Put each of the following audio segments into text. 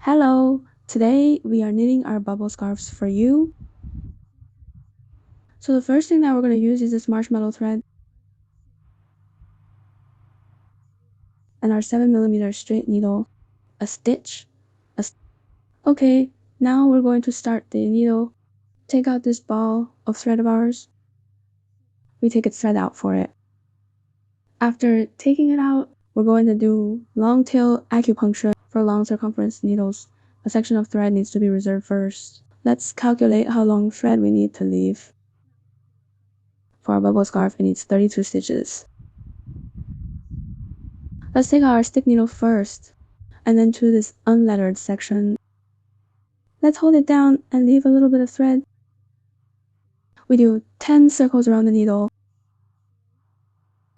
Hello! Today we are knitting our bubble scarves for you. So the first thing that we're going to use is this marshmallow thread and our 7mm straight needle, a stitch, Okay, now we're going to start the needle. Take out this ball of thread of ours. We take its thread out for it. After taking it out, we're going to do long tail acupuncture for long circumference needles. A section of thread needs to be reserved first. Let's calculate how long thread we need to leave. For our bubble scarf, it needs 32 stitches. Let's take our stick needle first, and then to this unlettered section. Let's hold it down and leave a little bit of thread. We do 10 circles around the needle.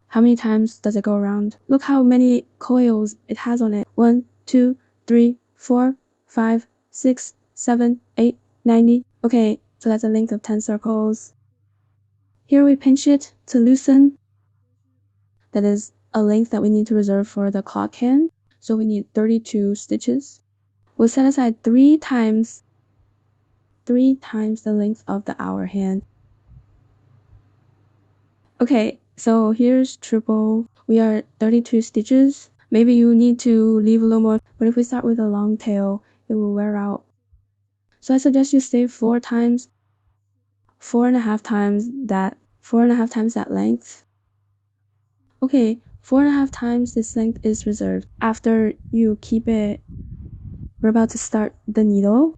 How many times does it go around? Look how many coils it has on it. 1, 2, 3, 4, 5, 6, 7, 8, 90. Okay, so that's a length of 10 circles. Here we pinch it to loosen. That is a length that we need to reserve for the clock hand. So we need 32 stitches. We'll set aside 3 times the length of the hour hand. Okay, so here's triple. We are 32 stitches. Maybe you need to leave a little more, but if we start with a long tail, it will wear out. So I suggest you stay 4 times, 4.5 times that length. Okay, 4.5 times this length is reserved. After you keep it, we're about to start the needle.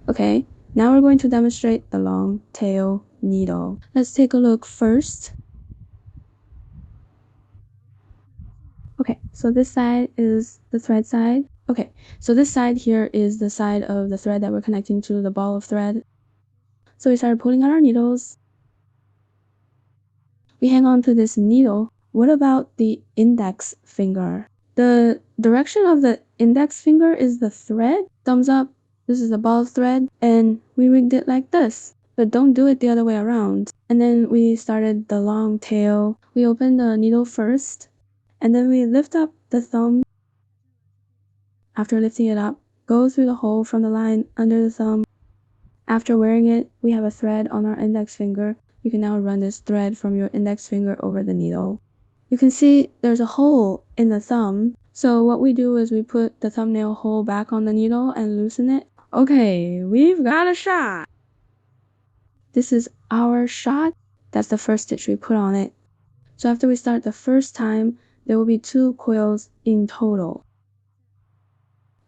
Okay, now we're going to demonstrate the long tail needle. Let's take a look first. Okay, so this side is the thread side. Okay, so this side here is the side of the thread that we're connecting to the ball of thread. So we started pulling out our needles. We hang on to this needle. What about the index finger? The direction of the index finger is the thread. Thumbs up. This is the ball of thread, and we rigged it like this. But don't do it the other way around. And then we started the long tail. We opened the needle first, and then we lift up the thumb. After lifting it up, go through the hole from the line under the thumb. After wearing it, we have a thread on our index finger. You can now run this thread from your index finger over the needle. You can see there's a hole in the thumb. So what we do is we put the thumbnail hole back on the needle and loosen it. Okay, we've got a shot. This is our shot. That's the first stitch we put on it. So after we start the first time, there will be 2 coils in total.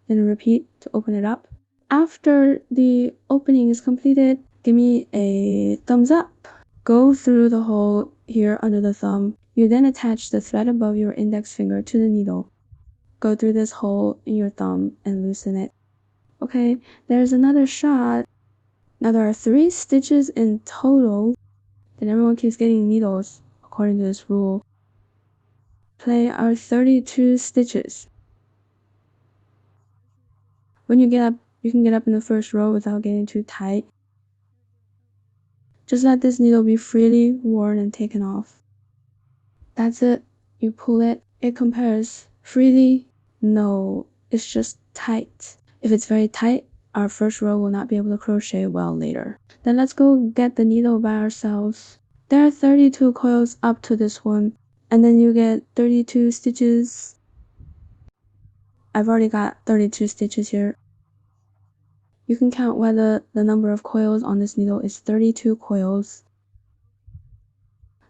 Then repeat to open it up. After the opening is completed, give me a thumbs up. Go through the hole here under the thumb. You then attach the thread above your index finger to the needle. Go through this hole in your thumb and loosen it. Okay, there's another shot. Now there are 3 stitches in total. Then everyone keeps getting needles according to this rule. Play our 32 stitches. When you get up, you can get up in the first row without getting too tight. Just let this needle be freely worn and taken off. That's it. You pull it. It compares freely. No, it's just tight. If it's very tight, our first row will not be able to crochet well later. Then let's go get the needle by ourselves. There are 32 coils up to this one, and then you get 32 stitches. I've already got 32 stitches here. You can count whether the number of coils on this needle is 32 coils.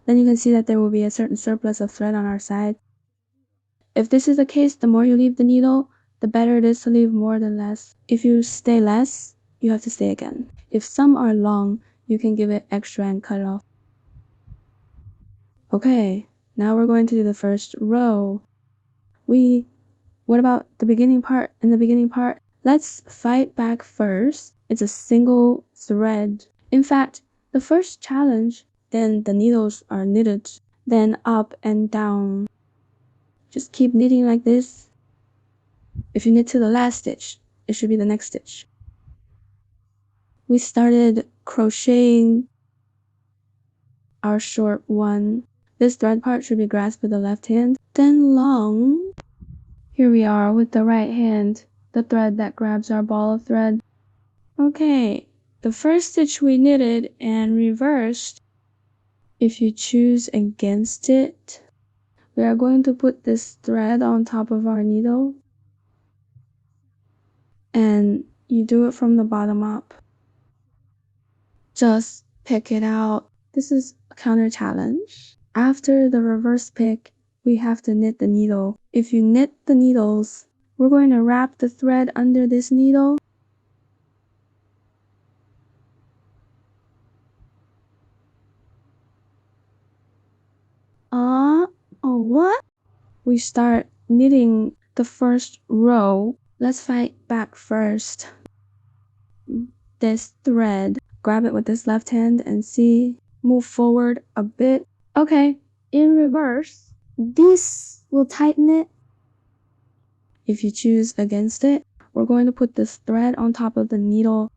Then you can see that there will be a certain surplus of thread on our side. If this is the case, the more you leave the needle, the better it is to leave more than less. If you stay less, you have to stay again. If some are long, you can give it extra and cut it off. Okay, now we're going to do the first row. What about the beginning part? In the beginning part, let's fight back first. It's a single thread. In fact, the first challenge, then the needles are knitted, then up and down. Just keep knitting like this. If you knit to the last stitch, it should be the next stitch. We started crocheting our short one. This thread part should be grasped with the left hand, then long. Here we are with the right hand, the thread that grabs our ball of thread. Okay, the first stitch we knitted and reversed. If you choose against it, we are going to put this thread on top of our needle, and you do it from the bottom up. Just pick it out. This is a counter challenge. After the reverse pick, we have to knit the needle. If you knit the needles, we're going to wrap the thread under this needle. Oh, what? We start knitting the first row. Let's fight back first. This thread, grab it with this left hand and see, move forward a bit. Okay, in reverse, this will tighten it. If you choose against it, we're going to put this thread on top of the needle,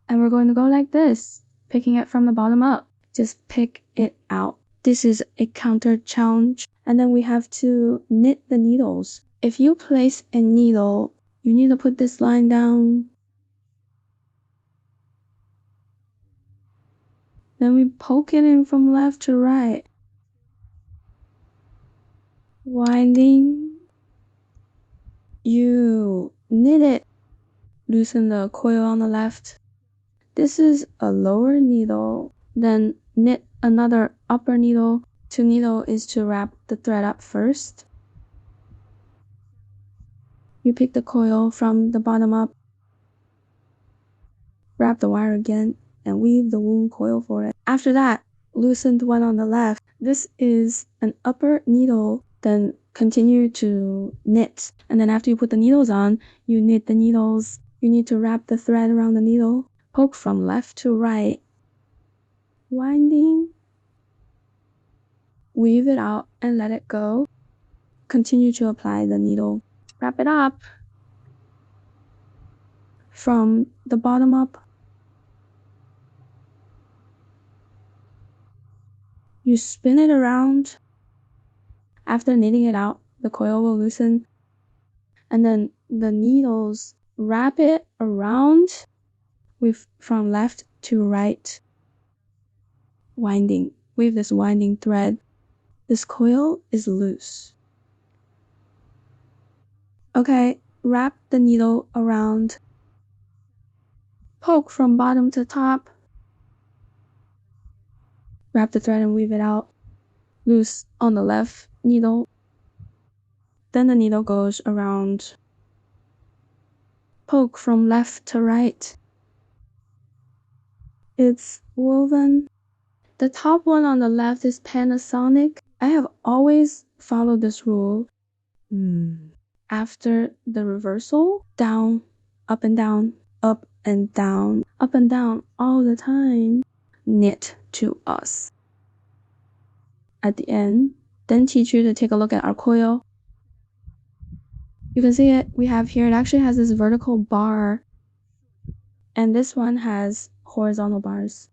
and we're going to go like this, picking it from the bottom up. Just pick it out. This is a counter challenge, and then we have to knit the needles. If you place a needle, you need to put this line down. Then we poke it in from left to right. Winding. You knit it. Loosen the coil on the left. This is a lower needle. Then knit another upper needle. To needle is to wrap the thread up first. You pick the coil from the bottom up. Wrap the wire again and weave the wound coil for it. After that, loosen the one on the left. This is an upper needle. Then continue to knit. And then after you put the needles on, you knit the needles. You need to wrap the thread around the needle. Poke from left to right. Winding. Weave it out and let it go. Continue to apply the needle. Wrap it up. From the bottom up. You spin it around. After knitting it out, the coil will loosen. And then the needles, wrap it around with from left to right. Winding. Weave this winding thread. This coil is loose. Okay, wrap the needle around. Poke from bottom to top. Wrap the thread and weave it out. Loose on the left needle. Then the needle goes around. Poke from left to right. It's woven. The top one on the left is Panasonic. I have always followed this rule. After the reversal, down, up and down, up and down, up and down all the time. Knit to us. At the end, then teach you to take a look at our coil. You can see it we have here. It actually has this vertical bar, and this one has horizontal bars.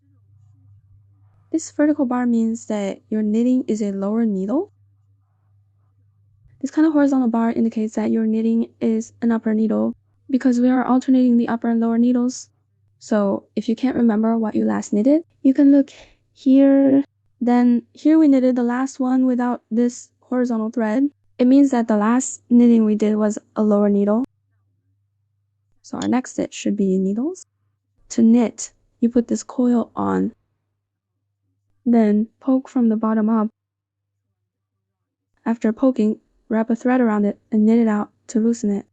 This vertical bar means that your knitting is a lower needle. This kind of horizontal bar indicates that your knitting is an upper needle because we are alternating the upper and lower needles. So if you can't remember what you last knitted, you can look here. Then here we knitted the last one without this horizontal thread. It means that the last knitting we did was a lower needle. So our next stitch should be needles. To knit, you put this coil on. Then poke from the bottom up. After poking, wrap a thread around it and knit it out to loosen it.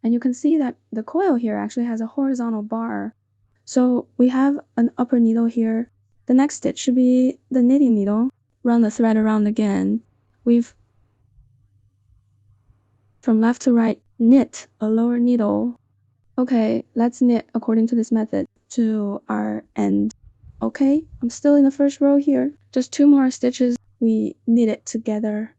And you can see that the coil here actually has a horizontal bar. So we have an upper needle here. The next stitch should be the knitting needle. Run the thread around again. Weave from left to right, knit a lower needle. Okay, let's knit according to this method to our end. Okay, I'm still in the first row here. Just 2 more stitches. We knit it together.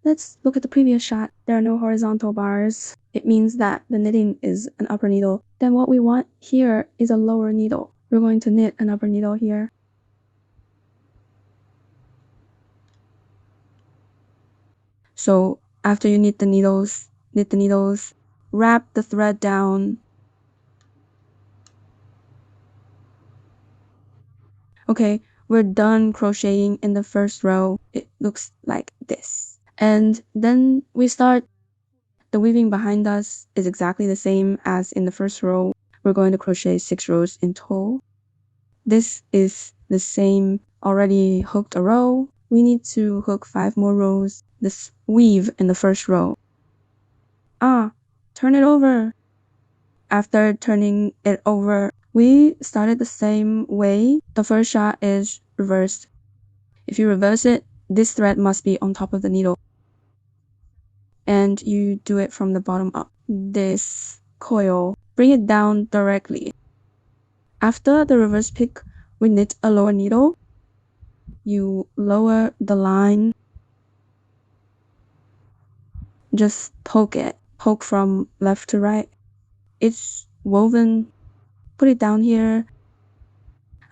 Let's look at the previous shot. There are no horizontal bars. It means that the knitting is an upper needle. Then what we want here is a lower needle. We're going to knit an upper needle here. So After you knit the needles, wrap the thread down. Okay, we're done crocheting in the first row. It looks like this. And then we start. The weaving behind us is exactly the same as in the first row. We're going to crochet 6 rows in total. This is the same already hooked a row. We need to hook 5 more rows. This weave in the first row. Turn it over. After turning it over, we started the same way. The first shot is reversed. If you reverse it, this thread must be on top of the needle. And you do it from the bottom up. This coil, bring it down directly. After the reverse pick, we knit a lower needle. You lower the line. Just poke it. Poke from left to right. It's woven. Put it down here.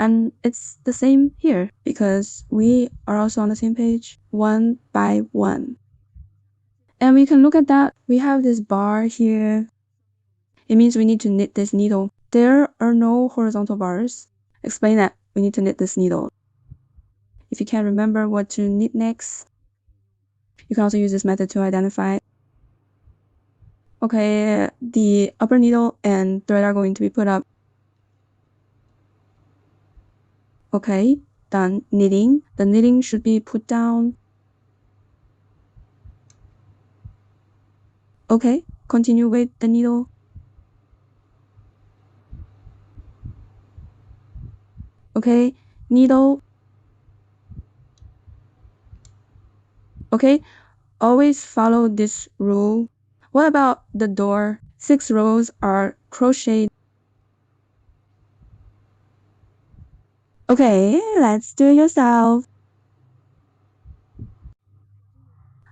And it's the same here because we are also on the same page, 1 by 1. And we can look at that. We have this bar here. It means we need to knit this needle. There are no horizontal bars. Explain that. We need to knit this needle. If you can't remember what to knit next, you can also use this method to identify. Okay, the upper needle and thread are going to be put up. Okay, done knitting. The knitting should be put down. Okay, continue with the needle. Okay, needle. Okay, always follow this rule. What about the door? 6 rows are crocheted. Okay, let's do it yourself.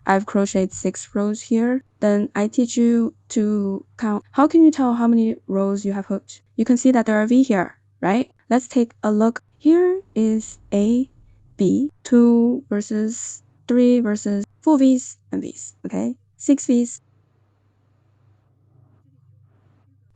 I've crocheted 6 rows here. Then I teach you to count. How can you tell how many rows you have hooked? You can see that there are V here, right? Let's take a look. Here is A, B, 2 versus 3 versus 4 V's and V's, okay? 6 V's.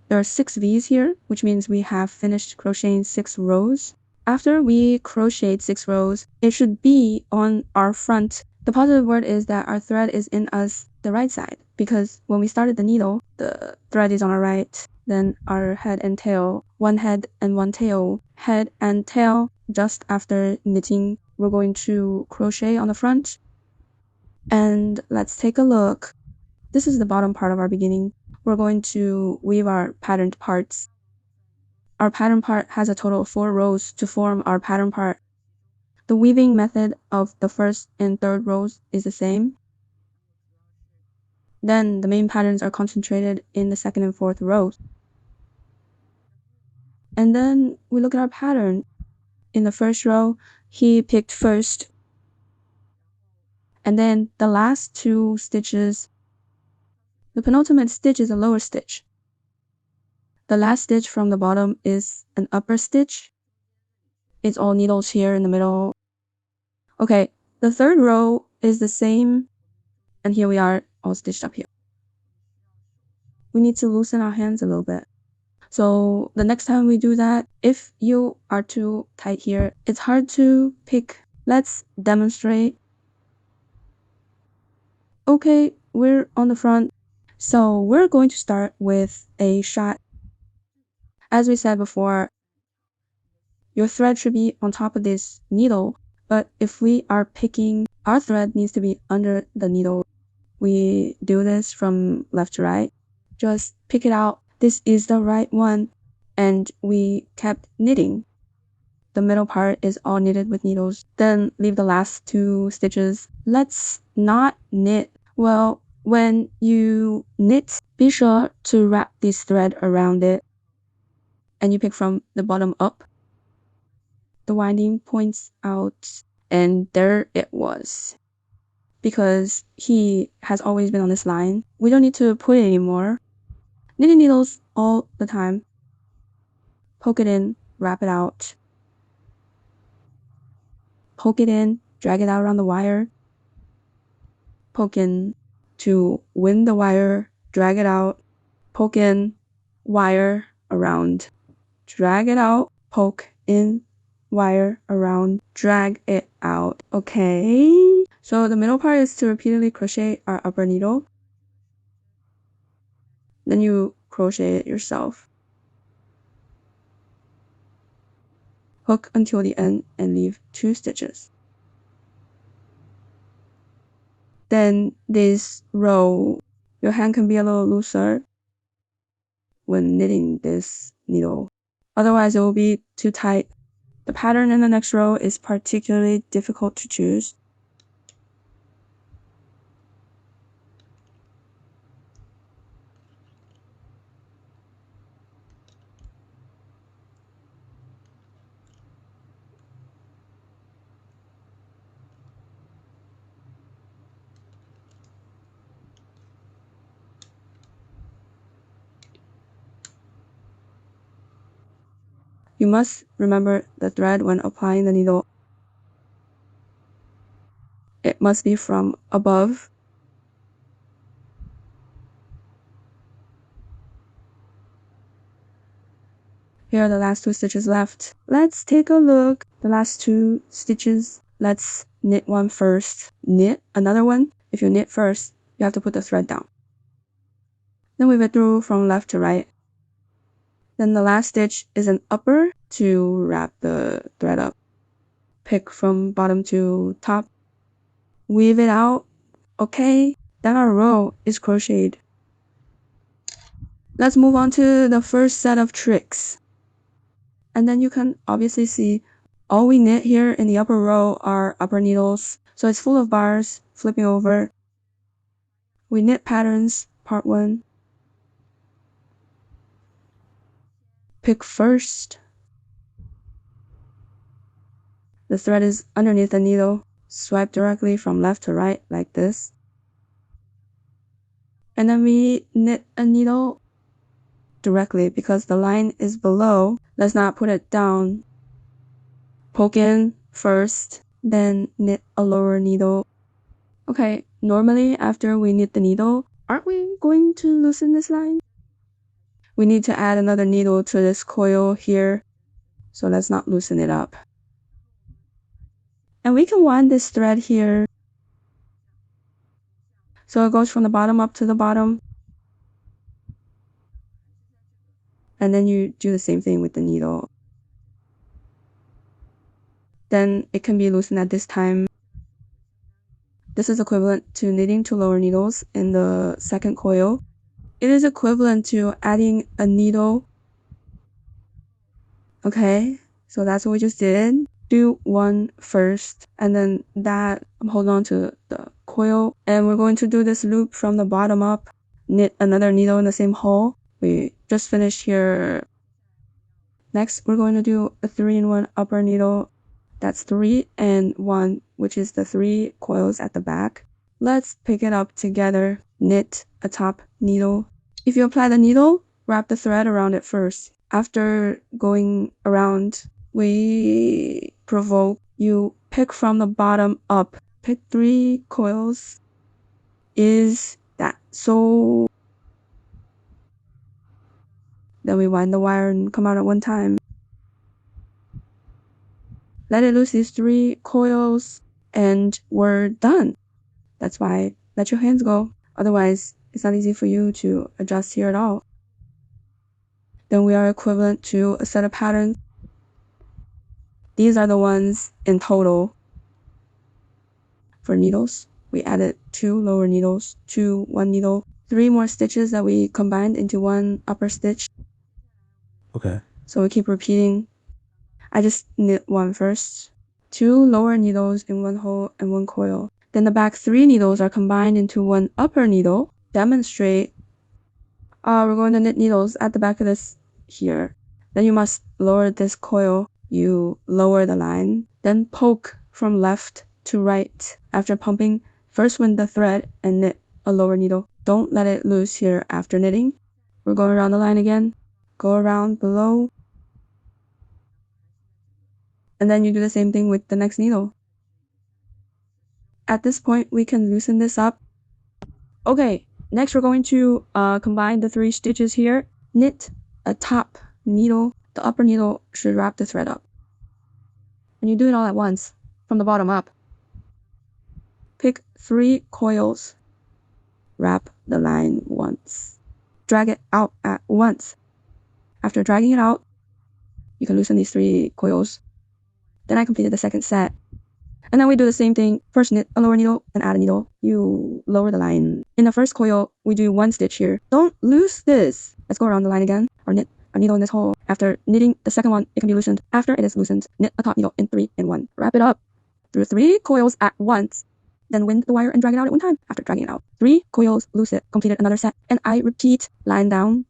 There are 6 V's here, which means we have finished crocheting 6 rows. After we crocheted 6 rows, it should be on our front. The positive word is that our thread is in us the right side, because when we started the needle, the thread is on our right. Then our head and tail, one head and one tail. Head and tail, just after knitting, we're going to crochet on the front. And let's take a look. This is the bottom part of our beginning. We're going to weave our patterned parts. Our pattern part has a total of 4 rows to form our pattern part. The weaving method of the first and third rows is the same. Then the main patterns are concentrated in the second and fourth rows. And then we look at our pattern. In the first row, he picked first. And then the last 2 stitches, the penultimate stitch is a lower stitch. The last stitch from the bottom is an upper stitch. It's all needles here in the middle. Okay, the third row is the same, and here we are all stitched up here. We need to loosen our hands a little bit. So the next time we do that, if you are too tight here, it's hard to pick. Let's demonstrate. Okay, we're on the front. So we're going to start with a shot. As we said before, your thread should be on top of this needle, but if we are picking, our thread needs to be under the needle. We do this from left to right. Just pick it out. This is the right one. And we kept knitting. The middle part is all knitted with needles. Then leave the last 2 stitches. Let's not knit. Well, when you knit, be sure to wrap this thread around it. And you pick from the bottom up. The winding points out, and there it was. Because he has always been on this line, we don't need to put it anymore. Knitting needles all the time. Poke it in, wrap it out. Poke it in, drag it out around the wire. Poke in, to wind the wire, drag it out, poke in, wire around, drag it out, poke in, wire around, drag it out. Okay, so the middle part is to repeatedly crochet our upper needle. Then you crochet it yourself. Hook until the end and leave 2 stitches. Then this row, your hand can be a little looser when knitting this needle. Otherwise, it will be too tight. The pattern in the next row is particularly difficult to choose. You must remember the thread when applying the needle. It must be from above. Here are the last 2 stitches left. Let's take a look. The last 2 stitches. Let's knit one first. Knit another one. If you knit first, you have to put the thread down. Then weave it through from left to right. Then the last stitch is an upper to wrap the thread up. Pick from bottom to top. Weave it out. Okay, then our row is crocheted. Let's move on to the first set of tricks. And then you can obviously see all we knit here in the upper row are upper needles. So it's full of bars, flipping over. We knit patterns, part 1. Pick first. The thread is underneath the needle. Swipe directly from left to right like this. And then we knit a needle directly because the line is below. Let's not put it down. Poke in first, then knit a lower needle. Okay, normally after we knit the needle, aren't we going to loosen this line? We need to add another needle to this coil here, so let's not loosen it up. And we can wind this thread here. So it goes from the bottom up to the bottom. And then you do the same thing with the needle. Then it can be loosened at this time. This is equivalent to knitting 2 lower needles in the second coil. It is equivalent to adding a needle. Okay, so that's what we just did. Do one first, and then that, I'm holding on to the coil, and we're going to do this loop from the bottom up. Knit another needle in the same hole. We just finished here. Next, we're going to do a 3-in-1 upper needle. That's 3 and 1, which is the 3 coils at the back. Let's pick it up together. Knit a top needle. If you apply the needle, wrap the thread around it first. After going around, we provoke. You pick from the bottom up. Pick 3 coils. Is that so? Then we wind the wire and come out at one time. Let it loose these 3 coils and we're done. That's why let your hands go. Otherwise, it's not easy for you to adjust here at all. Then we are equivalent to a set of patterns. These are the ones in total. For needles, we added 2 lower needles, 2 1 needle, 3 more stitches that we combined into 1 upper stitch. Okay. So we keep repeating. I just knit 1 first. 2 lower needles in 1 hole and 1 coil. Then the back 3 needles are combined into 1 upper needle. Demonstrate. We're going to knit needles at the back of this here. Then you must lower this coil. You lower the line. Then poke from left to right. After pumping, first wind the thread and knit a lower needle. Don't let it loose here after knitting. We're going around the line again. Go around below. And then you do the same thing with the next needle. At this point, we can loosen this up. Okay, next we're going to combine the 3 stitches here. Knit a top needle. The upper needle should wrap the thread up. And you do it all at once, from the bottom up. Pick 3 coils. Wrap the line once. Drag it out at once. After dragging it out, you can loosen these 3 coils. Then I completed the second set. And then we do the same thing. First knit a lower needle and add a needle. You lower the line. In the first coil, we do 1 stitch here. Don't loose this. Let's go around the line again, or knit a needle in this hole. After knitting the second one, it can be loosened. After it is loosened, knit a top needle in 3 and 1. Wrap it up through 3 coils at once. Then wind the wire and drag it out at one time. After dragging it out, 3 coils, loose it, completed another set. And I repeat, line down,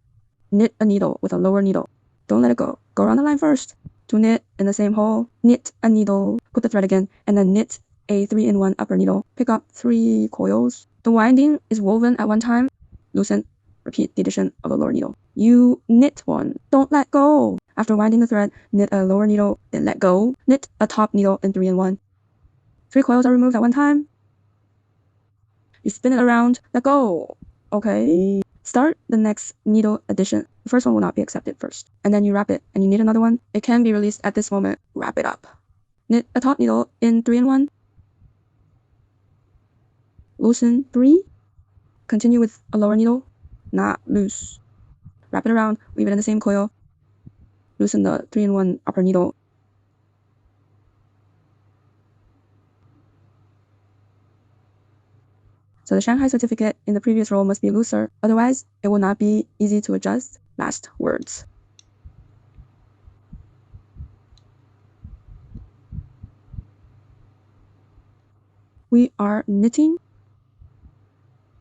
knit a needle with a lower needle. Don't let it go. Go around the line first. To knit in the same hole, knit a needle, put the thread again, and then knit a 3-in-1 upper needle. Pick up 3 coils. The winding is woven at one time. Loosen, repeat the addition of a lower needle. You knit one. Don't let go. After winding the thread, knit a lower needle, then let go. Knit a top needle in 3-in-1. 3 coils are removed at one time. You spin it around, let go. Okay. Start the next needle addition. The first one will not be accepted first. And then you wrap it, and you knit another one. It can be released at this moment. Wrap it up. Knit a top needle in 3-in-1. Loosen 3. Continue with a lower needle, not loose. Wrap it around, leave it in the same coil. Loosen the 3-in-1 upper needle. So the Shanghai certificate in the previous row must be looser, otherwise it will not be easy to adjust. Last words. We are knitting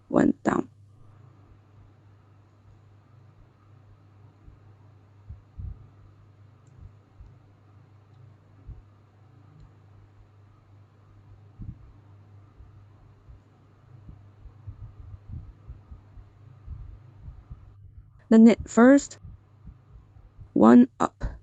1 down. Then knit first, 1 up.